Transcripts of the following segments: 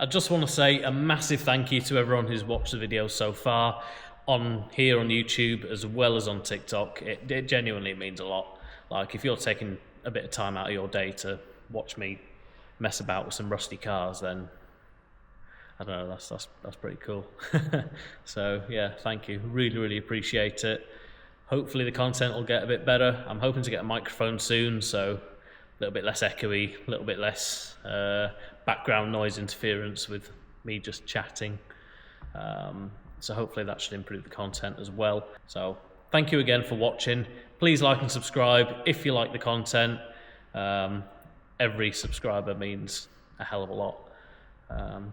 I just want to say a massive thank you to everyone who's watched the video so far on here on YouTube as well as on TikTok. It genuinely means a lot. Like, if you're taking a bit of time out of your day to watch me mess about with some rusty cars, then I don't know, that's pretty cool. So yeah, thank you. Really appreciate it. Hopefully the content will get a bit better. I'm hoping to get a microphone soon, so a little bit less echoey, a little bit less background noise interference with me just chatting. So hopefully that should improve the content as well. So thank you again for watching. Please like and subscribe if you like the content. Every subscriber means a hell of a lot.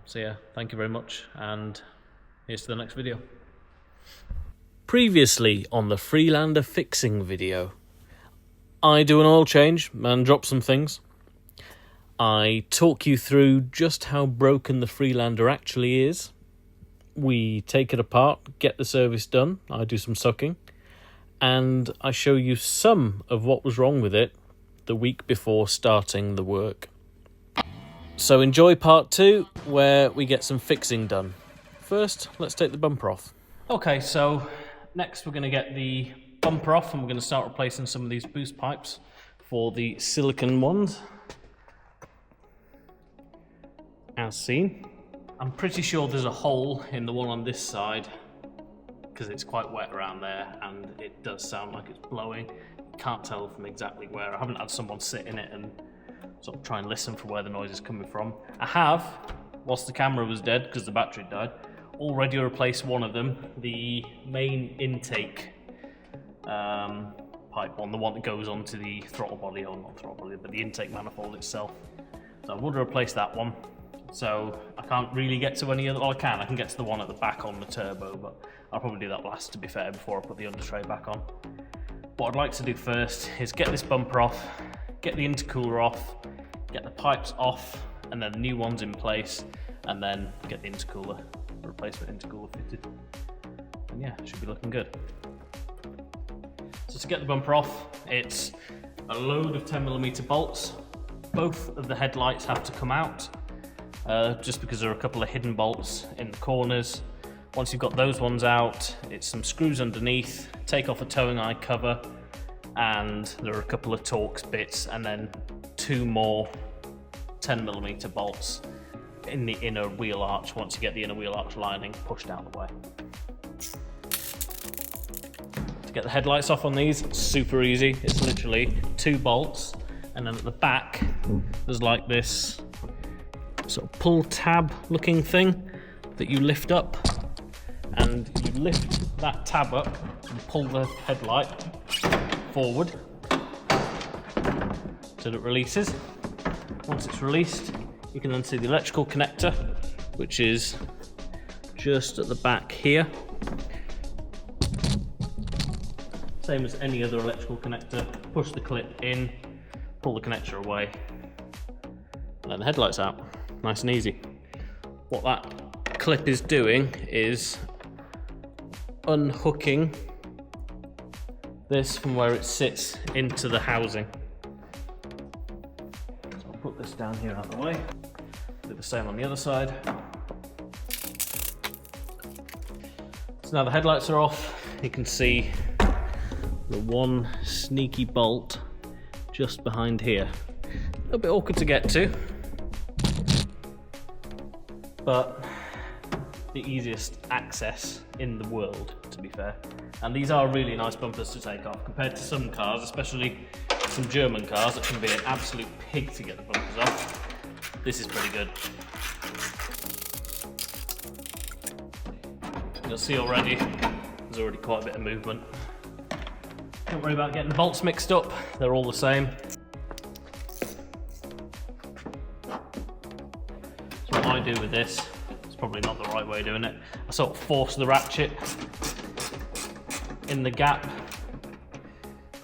So yeah, thank you very much, and here's to the next video. Previously on the Freelander fixing video, I do an oil change and drop some things. I talk you through just how broken the Freelander actually is. We take it apart, get the service done, I do some sucking, and I show you some of what was wrong with it the week before starting the work. So enjoy part 2, where we get some fixing done. First, let's take the bumper off. Okay, so next we're going to get the bumper off, and we're going to start replacing some of these boost pipes for the silicone ones, as seen. I'm pretty sure there's a hole in the one on this side because it's quite wet around there, and it does sound like it's blowing. Can't tell from exactly where. I haven't had someone sit in it and sort of try and listen for where the noise is coming from. I have, whilst the camera was dead because the battery died, already replaced one of them, the main intake pipe one, the one that goes onto the throttle body, or not throttle body, but the intake manifold itself. So I would replace that one. So I can't really get to any other, well, I can get to the one at the back on the turbo, but I'll probably do that last, to be fair, before I put the under tray back on. What I'd like to do first is get this bumper off, get the intercooler off, get the pipes off, and then the new ones in place, and then get the intercooler, replacement intercooler fitted. And yeah, it should be looking good. So to get the bumper off, it's a load of 10mm bolts. Both of the headlights have to come out, just because there are a couple of hidden bolts in the corners. Once you've got those ones out, it's some screws underneath, take off a towing eye cover, and there are a couple of Torx bits, and then 2 more 10mm bolts in the inner wheel arch once you get the inner wheel arch lining pushed out of the way. To get the headlights off on these, it's super easy. It's literally 2 bolts, and then at the back there's like this sort of pull tab looking thing that you lift up, and you lift that tab up and pull the headlight forward so that it releases. Once it's released, you can then see the electrical connector, which is just at the back here. Same as any other electrical connector. Push the clip in, pull the connector away, and then the headlight's out. Nice and easy. What that clip is doing is unhooking this from where it sits into the housing. So I'll put this down here out of the way. Do the same on the other side. So now the headlights are off, you can see the one sneaky bolt just behind here. A little bit awkward to get to, but the easiest access in the world, to be fair. And these are really nice bumpers to take off compared to some cars, especially some German cars that can be an absolute pig to get the bumpers off. This is pretty good. You'll see already, there's already quite a bit of movement. Don't worry about getting the bolts mixed up, they're all the same. So what I do with this, it's probably not the right way of doing it, I sort of force the ratchet in the gap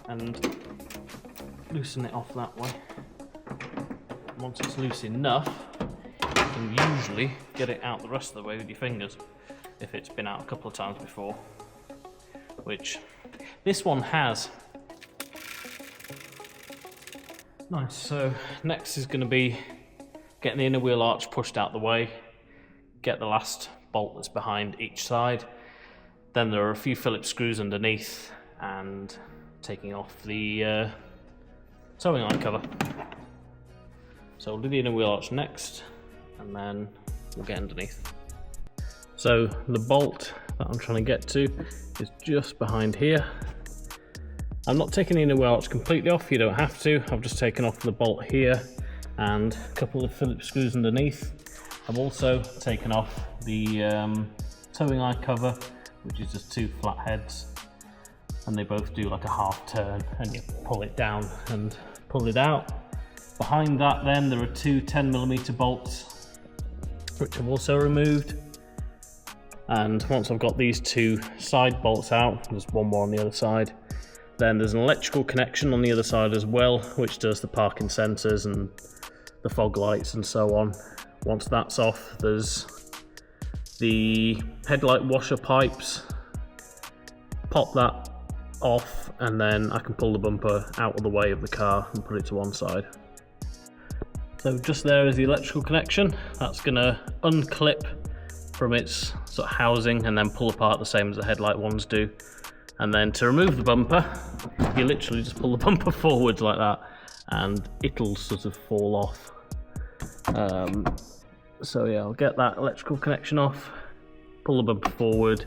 and loosen it off that way. Once it's loose enough, you can usually get it out the rest of the way with your fingers if it's been out a couple of times before, which this one has. Nice. So next is going to be getting the inner wheel arch pushed out the way. get the last bolt that's behind each side. Then there are a few Phillips screws underneath and taking off the towing line cover. So we'll do the inner wheel arch next, and then we'll get underneath. So the bolt that I'm trying to get to is just behind here. I'm not taking the inner wheel arch completely off, you don't have to. I've just taken off the bolt here and a couple of Phillips screws underneath. I've also taken off the towing eye cover, which is just two flat heads, and they both do like a half turn, and you pull it down and pull it out. Behind that then there are two 10mm bolts, which I've also removed. And once I've got these two side bolts out, there's one more on the other side, then there's an electrical connection on the other side as well, which does the parking sensors and the fog lights and so on. Once that's off, there's the headlight washer pipes. Pop that off, and then I can pull the bumper out of the way of the car and put it to one side. So just there is the electrical connection. That's going to unclip from its sort of housing and then pull apart the same as the headlight ones do. And then to remove the bumper, you literally just pull the bumper forwards like that and it'll sort of fall off. So yeah, I'll get that electrical connection off, pull the bumper forward,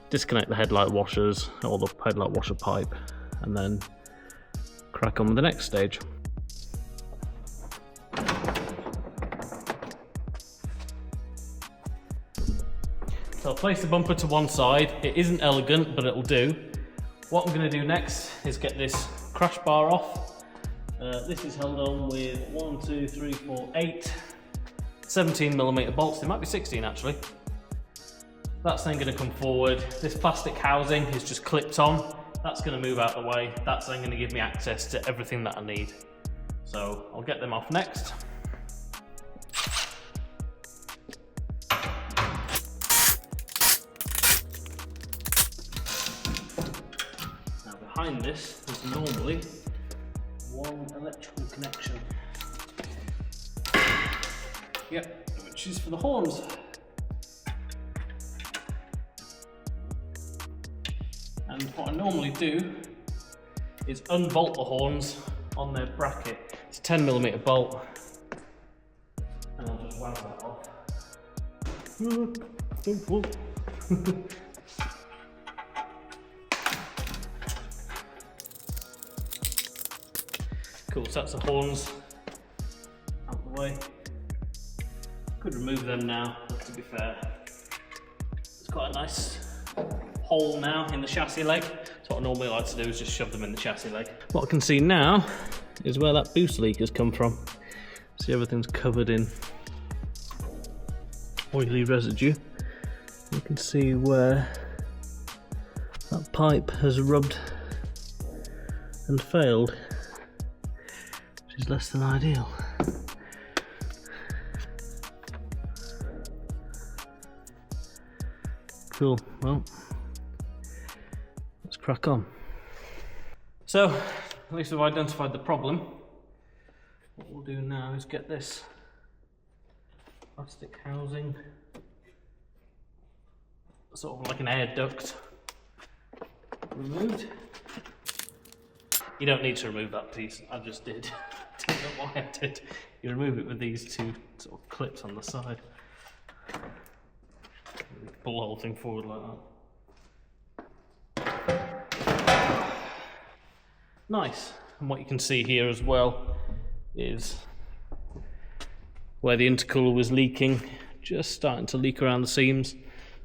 disconnect the headlight washers or the headlight washer pipe, and then crack on with the next stage. So I'll place the bumper to one side. It isn't elegant, but it'll do. What I'm going to do next is get this crash bar off. This is held on with 8 17mm bolts. There might be 16 actually. That's then going to come forward. This plastic housing is just clipped on. That's going to move out the way. That's then going to give me access to everything that I need. So I'll get them off next. Behind this is normally one electrical connection. Yep, which is for the horns. And what I normally do is unbolt the horns on their bracket. It's a 10mm bolt, and I'll just wham that off. Don't fall. Cool, so that's the horns out the way. Could remove them now, but to be fair, it's quite a nice hole now in the chassis leg. So what I normally like to do is just shove them in the chassis leg. What I can see now is where that boost leak has come from. See, everything's covered in oily residue. You can see where that pipe has rubbed and failed, which is less than ideal. Cool, well, let's crack on. So, at least we've identified the problem. What we'll do now is get this plastic housing, sort of like an air duct, removed. You don't need to remove that piece, I just did. Don't know why I did. You remove it with these two sort of clips on the side. Pull the whole thing forward like that. Nice. And what you can see here as well is where the intercooler was leaking, just starting to leak around the seams.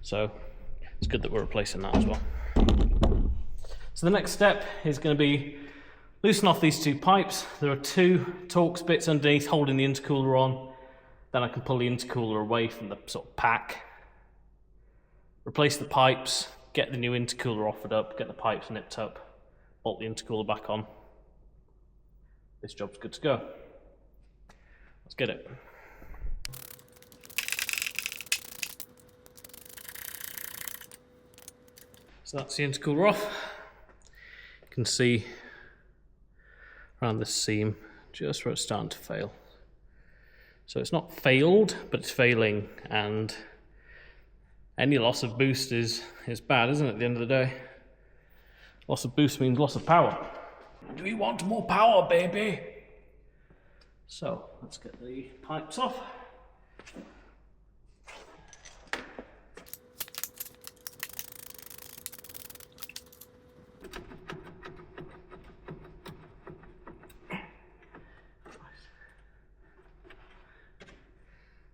So it's good that we're replacing that as well. So the next step is going to be loosen off these two pipes. There are two Torx bits underneath holding the intercooler on. Then I can pull the intercooler away from the sort of pack, replace the pipes, get the new intercooler offered up, get the pipes nipped up, bolt the intercooler back on. This job's good to go. Let's get it. So that's the intercooler off. You can see around this seam, just where it's starting to fail. So it's not failed, but it's failing, and any loss of boost is bad, isn't it, at the end of the day? Loss of boost means loss of power. Do we want more power, baby? So, let's get the pipes off.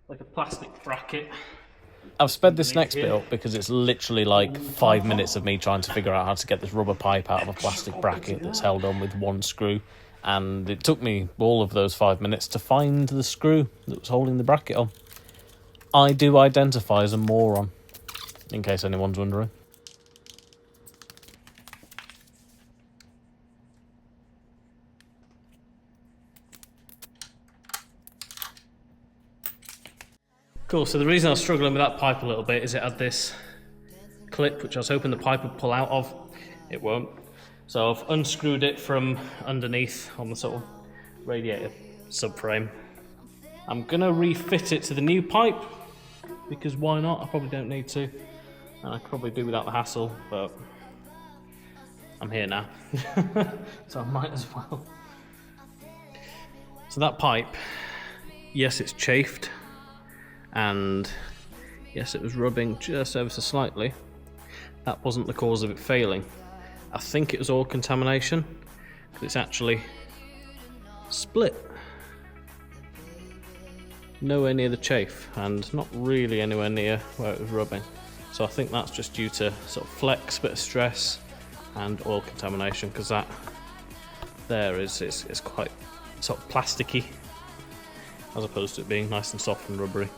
Like a plastic bracket. I've sped this next bit up because it's literally like 5 minutes of me trying to figure out how to get this rubber pipe out of a plastic bracket that's held on with one screw. And it took me all of those 5 minutes to find the screw that was holding the bracket on. I do identify as a moron, in case anyone's wondering. Cool, so the reason I was struggling with that pipe a little bit is it had this clip which I was hoping the pipe would pull out of. It won't. So I've unscrewed it from underneath on the sort of radiator subframe. I'm gonna refit it to the new pipe, because why not? I probably don't need to. And I could probably do without the hassle, but I'm here now. So I might as well. So that pipe, yes, it's chafed. And yes, it was rubbing just ever so slightly. That wasn't the cause of it failing. I think it was oil contamination, because it's actually split. Nowhere near the chafe, and not really anywhere near where it was rubbing. So I think that's just due to sort of flex, bit of stress, and oil contamination, because that there is quite sort of plasticky, as opposed to it being nice and soft and rubbery.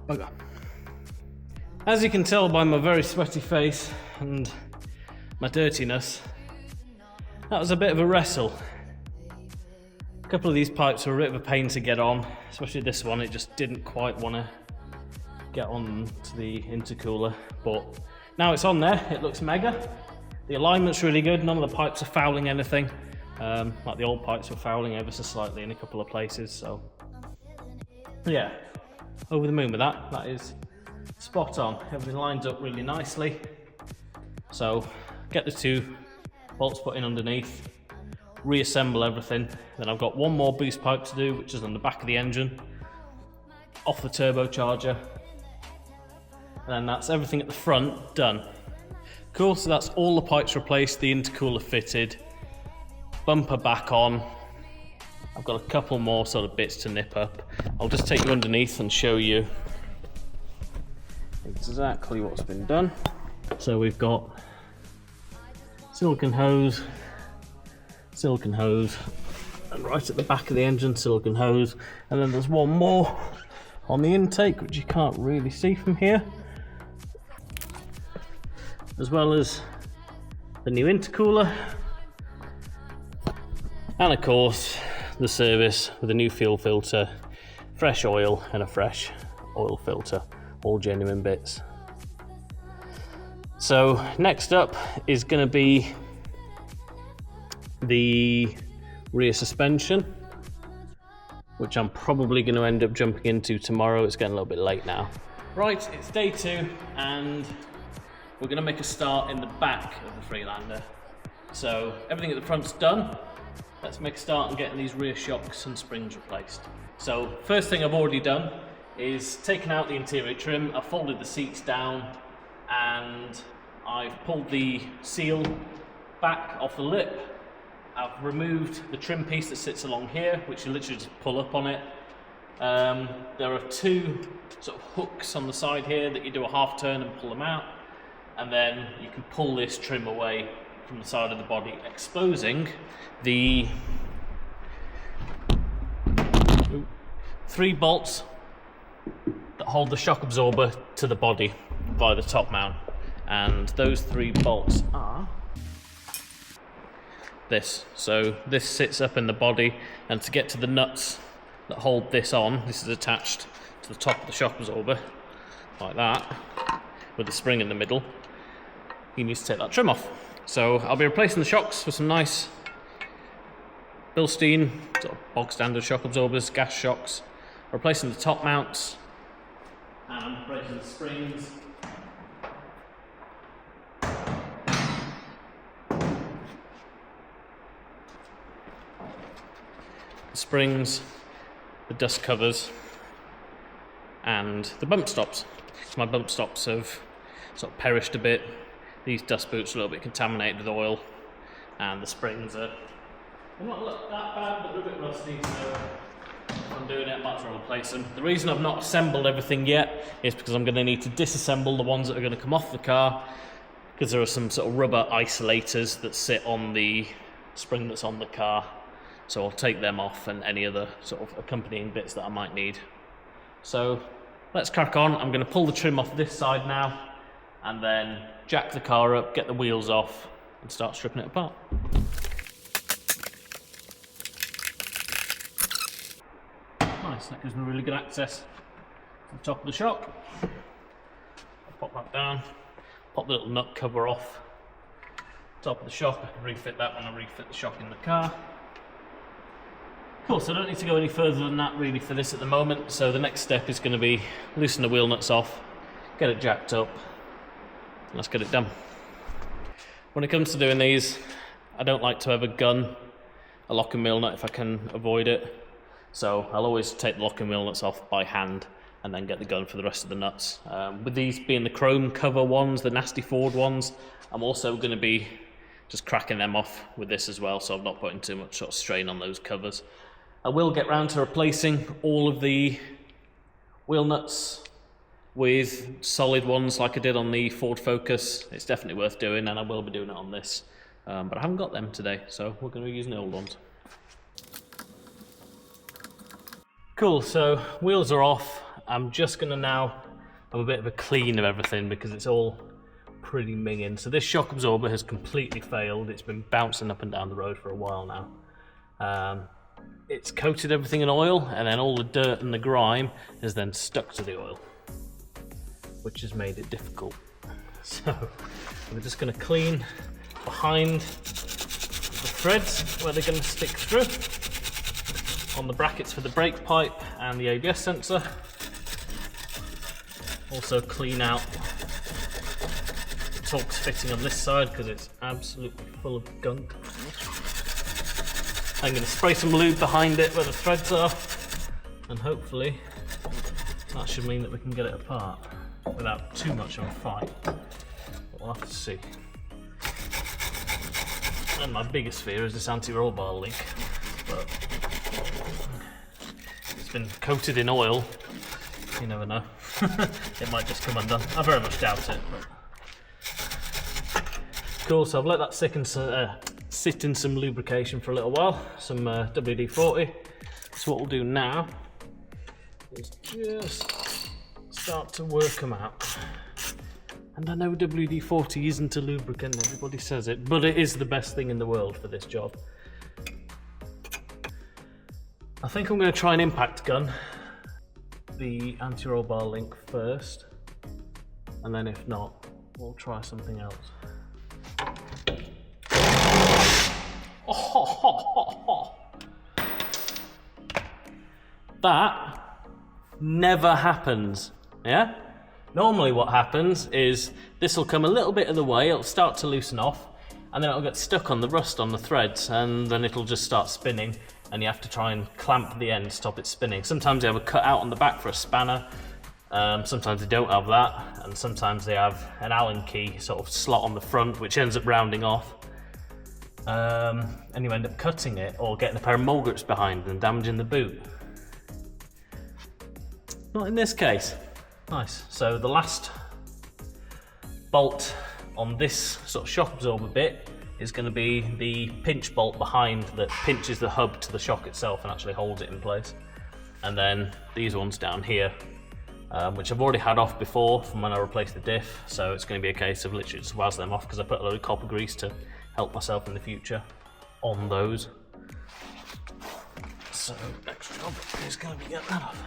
Bugger. As you can tell by my very sweaty face and my dirtiness, that was a bit of a wrestle. A couple of these pipes were a bit of a pain to get on, especially this one. It just didn't quite want to get on to the intercooler, but now it's on there. It looks mega. The alignment's really good. None of the pipes are fouling anything, like the old pipes were fouling ever so slightly in a couple of places. So yeah, over the moon with that. That is spot on. Everything lines up really nicely. So get the two bolts put in underneath, reassemble everything. Then I've got one more boost pipe to do, which is on the back of the engine, off the turbocharger, and then that's everything at the front done. Cool, so that's all the pipes replaced, the intercooler fitted, bumper back on. I've got a couple more sort of bits to nip up. I'll just take you underneath and show you exactly what's been done. So we've got silicone hose, and right at the back of the engine, silicone hose, and then there's one more on the intake, which you can't really see from here, as well as the new intercooler, and of course the service with a new fuel filter, fresh oil, and a fresh oil filter, all genuine bits. So next up is going to be the rear suspension, which I'm probably going to end up jumping into tomorrow. It's getting a little bit late now. Right, it's day 2, and we're going to make a start in the back of the Freelander. So everything at the front's done. Let's make a start on getting these rear shocks and springs replaced. So first thing I've already done is taken out the interior trim. I've folded the seats down, and I've pulled the seal back off the lip. I've removed the trim piece that sits along here, which you literally just pull up on it. There are 2 sort of hooks on the side here that you do a half turn and pull them out, and then you can pull this trim away from the side of the body, exposing the 3 bolts that hold the shock absorber to the body via the top mount. And those 3 bolts are this. So this sits up in the body, and to get to the nuts that hold this on, this is attached to the top of the shock absorber like that, with the spring in the middle. You need to take that trim off. So I'll be replacing the shocks with some nice Bilstein, sort of bog standard shock absorbers, gas shocks. Replacing the top mounts and replacing the springs. The springs, the dust covers, and the bump stops. So my bump stops have sort of perished a bit. These dust boots are a little bit contaminated with oil, and the springs are not look that bad, but they're a bit rusty, so if I'm doing it, I might as well replace them. The reason I've not assembled everything yet is because I'm going to need to disassemble the ones that are going to come off the car, because there are some sort of rubber isolators that sit on the spring that's on the car. So I'll take them off and any other sort of accompanying bits that I might need. So let's crack on. I'm going to pull the trim off this side now, and then jack the car up, get the wheels off, and start stripping it apart. Nice, that gives me really good access to the top of the shock. I'll pop that down, pop the little nut cover off top of the shock. I can refit that when I refit the shock in the car. Cool, so I don't need to go any further than that really for this at the moment. So the next step is going to be loosen the wheel nuts off, get it jacked up, and let's get it done. When it comes to doing these, I don't like to ever gun a lock and wheel nut if I can avoid it. So I'll always take the lock and wheel nuts off by hand and then get the gun for the rest of the nuts. With these being the chrome cover ones, the nasty Ford ones, I'm also going to be just cracking them off with this as well, so I'm not putting too much sort of strain on those covers. I will get round to replacing all of the wheel nuts with solid ones like I did on the Ford Focus. It's definitely worth doing, and I will be doing it on this. But I haven't got them today, so we're going to be using the old ones. Cool, so wheels are off. I'm just going to now have a bit of a clean of everything because it's all pretty minging. So this shock absorber has completely failed. It's been bouncing up and down the road for a while now. It's coated everything in oil, and then all the dirt and the grime is then stuck to the oil, which has made it difficult. So we're just going to clean behind the threads where they're going to stick through, on the brackets for the brake pipe and the ABS sensor. Also clean out the Torx fitting on this side because it's absolutely full of gunk. I'm going to spray some lube behind it where the threads are, and hopefully that should mean that we can get it apart without too much of a fight. But we'll have to see. And my biggest fear is this anti-roll bar leak, but it's been coated in oil. You never know. It might just come undone. I very much doubt it. But cool, so I've let that sit in some lubrication for a little while, some WD-40. So what we'll do now is just start to work them out. And I know WD-40 isn't a lubricant, everybody says it, but it is the best thing in the world for this job. I think I'm going to try an impact gun the anti-roll bar link first, and then if not, we'll try something else. That never happens, yeah? Normally what happens is this will come a little bit of the way, it'll start to loosen off, and then it'll get stuck on the rust on the threads, and then it'll just start spinning, and you have to try and clamp the end, stop it spinning. Sometimes they have a cut out on the back for a spanner, sometimes they don't have that, and sometimes they have an Allen key sort of slot on the front, which ends up rounding off. And you end up cutting it or getting a pair of mole grips behind and damaging the boot. Not in this case. Nice. So the last bolt on this sort of shock absorber bit is going to be the pinch bolt behind that pinches the hub to the shock itself and actually holds it in place. And then these ones down here, which I've already had off before from when I replaced the diff, so it's going to be a case of literally just waz them off because I put a load of copper grease to help myself in the future on those. So next job is going to be getting that off.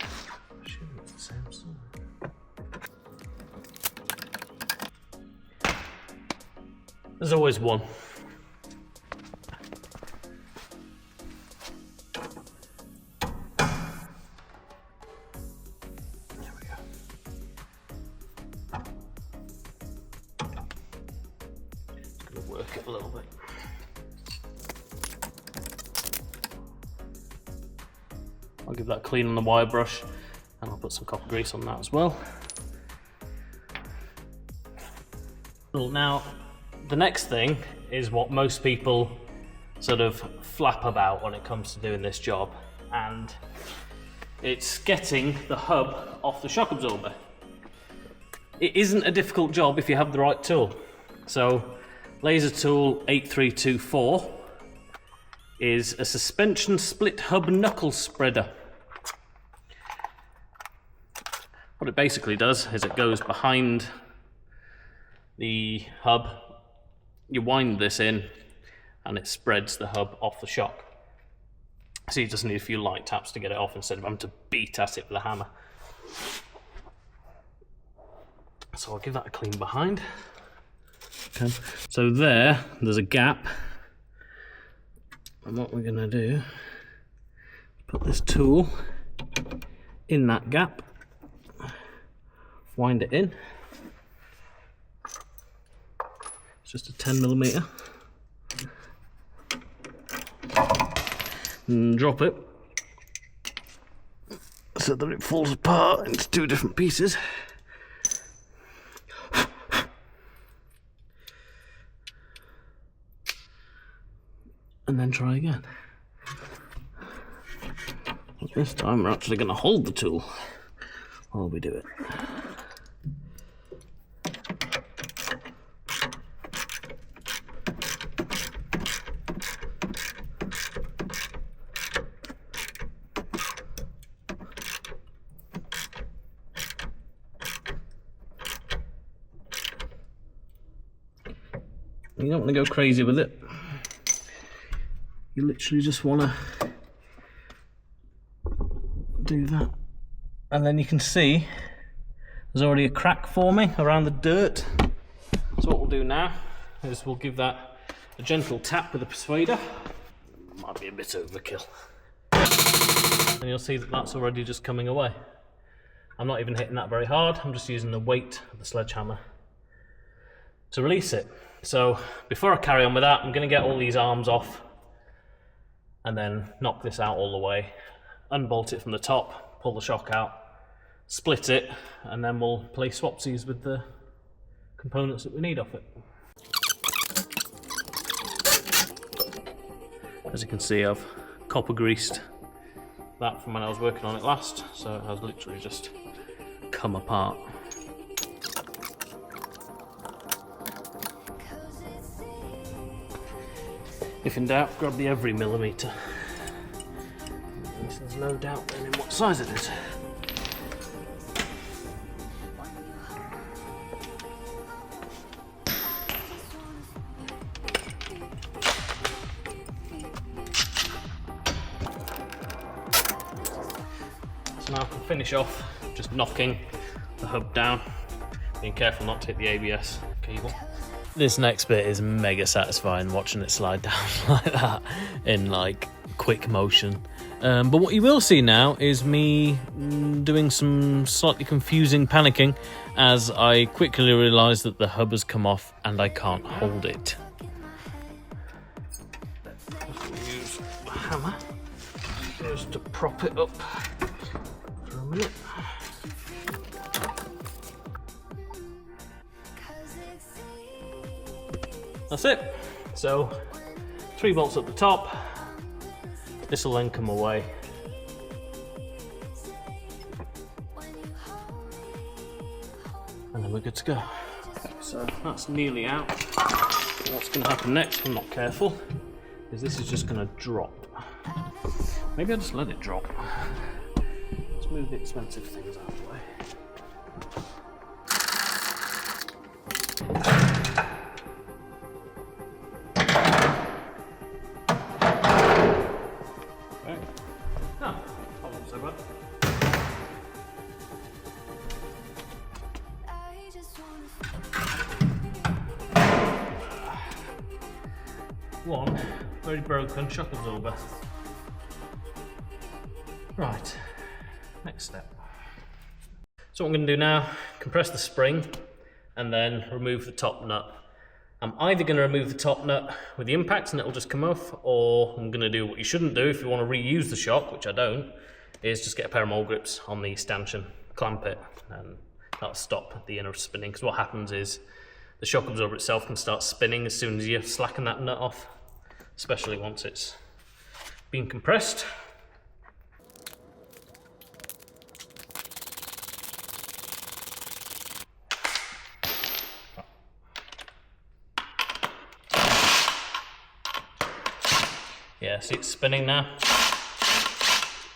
I assume it's the same size. There's always one. soak it a little bit. I'll give that a clean on the wire brush, and I'll put some copper grease on that as well. Well, now, the next thing is what most people sort of flap about when it comes to doing this job, and it's getting the hub off the shock absorber. It isn't a difficult job if you have the right tool. So, laser tool 8324 is a suspension split hub knuckle spreader. What it basically does is it goes behind the hub, you wind this in, and it spreads the hub off the shock. So you just need a few light taps to get it off instead of having to beat at it with a hammer. So I'll give that a clean behind. Okay. So there's a gap. And what we're going to do is put this tool in that gap, wind it in. It's just a 10mm. And drop it so that it falls apart into two different pieces. And then try again. But this time we're actually going to hold the tool while we do it. You don't want to go crazy with it. You literally just want to do that. And then you can see there's already a crack forming around the dirt. So what we'll do now is we'll give that a gentle tap with a persuader. Might be a bit overkill. And you'll see that that's already just coming away. I'm not even hitting that very hard, I'm just using the weight of the sledgehammer to release it. So before I carry on with that, I'm going to get all these arms off and then knock this out all the way, unbolt it from the top, pull the shock out, split it, and then we'll play swapsies with the components that we need off it. As you can see, I've copper greased that from when I was working on it last, so it has literally just come apart. If in doubt, grab the every millimetre. There's no doubt then in what size it is. So now I can finish off just knocking the hub down, being careful not to hit the ABS cable. This next bit is mega satisfying, watching it slide down like that in like quick motion. But what you will see now is me doing some slightly confusing panicking as I quickly realise that the hub has come off and I can't hold it. Use a hammer just to prop it up for a minute. That's it. So 3 bolts at the top. This will then come away. And then we're good to go. Okay, so that's nearly out. What's going to happen next, if I'm not careful, is this is just going to drop. Maybe I'll just let it drop. Let's move the expensive things out of the way. One very broken shock absorber. Right, next step. So what I'm going to do now, compress the spring and then remove the top nut I'm either going to remove the top nut with the impact and it'll just come off, or I'm going to do what you shouldn't do if you want to reuse the shock, which I don't, is just get a pair of mole grips on the stanchion, clamp it, and that'll stop the inner spinning, because what happens is the shock absorber itself can start spinning as soon as you slacken that nut off, especially once it's been compressed. Yeah, see it's spinning now.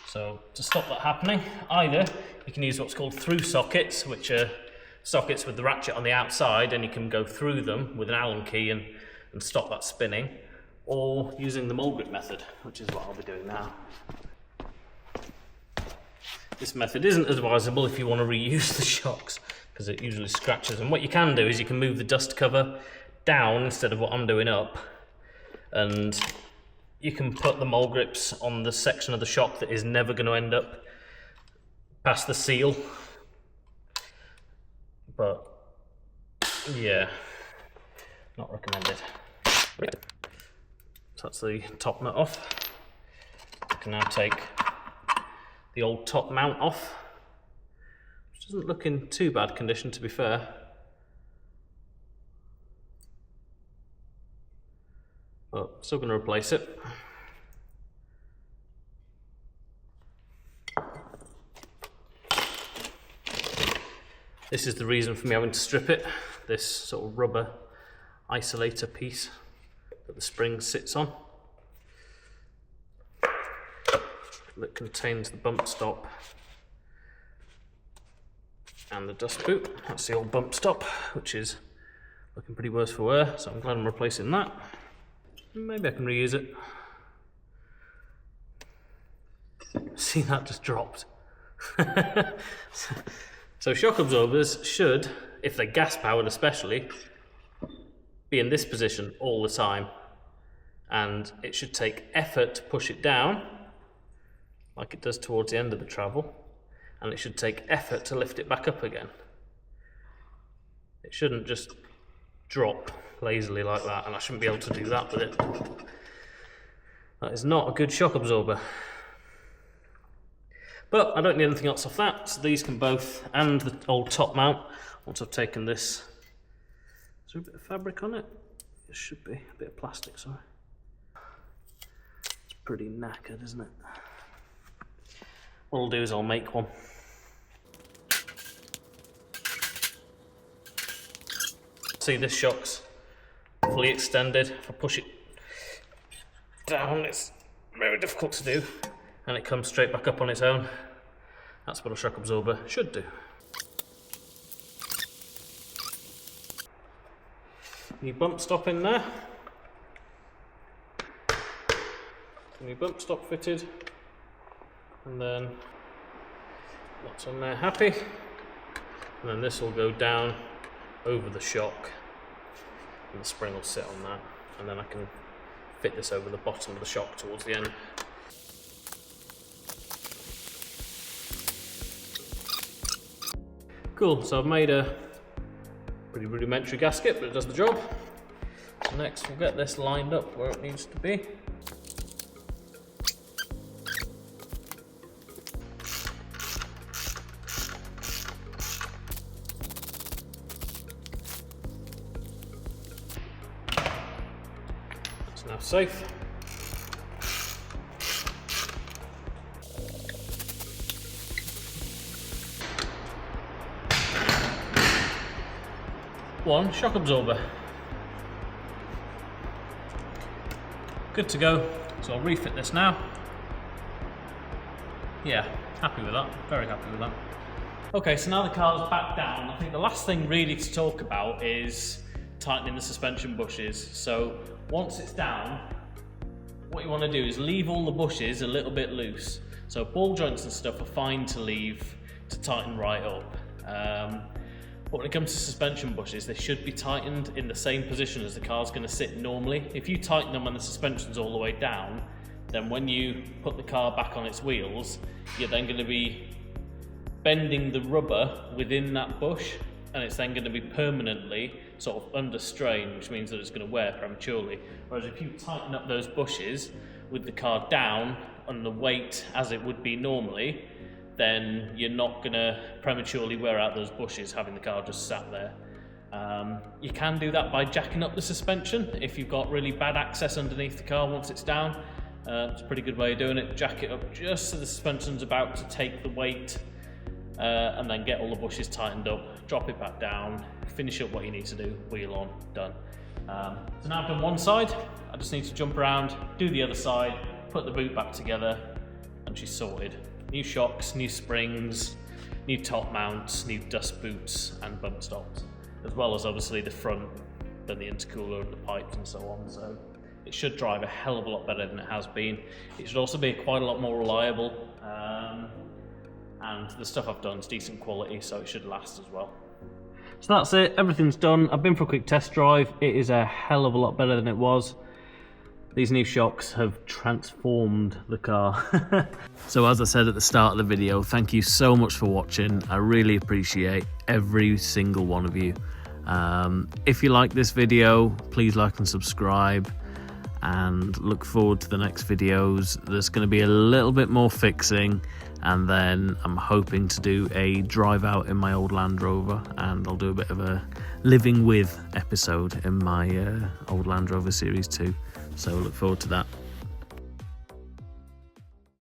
So to stop that happening, either you can use what's called through sockets, which are sockets with the ratchet on the outside, and you can go through them with an Allen key and stop that spinning, or using the mole grip method, which is what I'll be doing now. This method isn't advisable if you want to reuse the shocks, because it usually scratches. And what you can do is you can move the dust cover down instead of what I'm doing up, and you can put the mole grips on the section of the shock that is never going to end up past the seal. But yeah, not recommended. So that's the top nut off. I can now take the old top mount off, which doesn't look in too bad condition, to be fair. But still going to replace it. This is the reason for me having to strip it, this sort of rubber isolator piece that the spring sits on, that contains the bump stop and the dust boot. That's the old bump stop, which is looking pretty worse for wear, so I'm glad I'm replacing that. Maybe I can reuse it. See, that just dropped. So shock absorbers should, if they're gas powered especially, be in this position all the time, and it should take effort to push it down like it does towards the end of the travel, and it should take effort to lift it back up again. It shouldn't just drop lazily like that, and I shouldn't be able to do that with it. That is not a good shock absorber. But I don't need anything else off that, so these can both, and the old top mount, once I've taken this. Is there a bit of fabric on it? It should be, a bit of plastic, sorry. It's pretty knackered, isn't it? What I'll do is I'll make one. See, this shock's fully extended. If I push it down, it's very difficult to do, and it comes straight back up on its own. That's what a shock absorber should do. New bump stop in there. New bump stop fitted, and then that's on there happy, and then this will go down over the shock, and the spring will sit on that, and then I can fit this over the bottom of the shock towards the end. Cool, so I've made a pretty rudimentary gasket, but it does the job. So next we'll get this lined up where it needs to be. That's now safe. One shock absorber. Good to go. So I'll refit this now. Yeah, happy with that. Very happy with that. Okay, so now the car's back down. I think the last thing really to talk about is tightening the suspension bushes. So once it's down, what you want to do is leave all the bushes a little bit loose. So ball joints and stuff are fine to leave to tighten right up. But when it comes to suspension bushes, they should be tightened in the same position as the car's going to sit normally. If you tighten them when the suspension's all the way down, then when you put the car back on its wheels, you're then going to be bending the rubber within that bush, and it's then going to be permanently sort of under strain, which means that it's going to wear prematurely. Whereas if you tighten up those bushes with the car down and the weight as it would be normally, then you're not going to prematurely wear out those bushes having the car just sat there. You can do that by jacking up the suspension if you've got really bad access underneath the car once it's down. It's a pretty good way of doing it. Jack it up just so the suspension's about to take the weight, and then get all the bushes tightened up, drop it back down, finish up what you need to do, wheel on, done. So now I've done one side, I just need to jump around, do the other side, put the boot back together, and she's sorted. New shocks, new springs, new top mounts, new dust boots and bump stops, as well as obviously the front, then the intercooler and the pipes and so on. So it should drive a hell of a lot better than it has been. It should also be quite a lot more reliable, and the stuff I've done is decent quality, so it should last as well. So that's it, everything's done. I've been for a quick test drive. It is a hell of a lot better than it was. These new shocks have transformed the car. So as I said at the start of the video, thank you so much for watching. I really appreciate every single one of you. If you like this video, please like and subscribe, and look forward to the next videos. There's going to be a little bit more fixing, and then I'm hoping to do a drive out in my old Land Rover, and I'll do a bit of a living with episode in my old Land Rover Series 2. So look forward to that.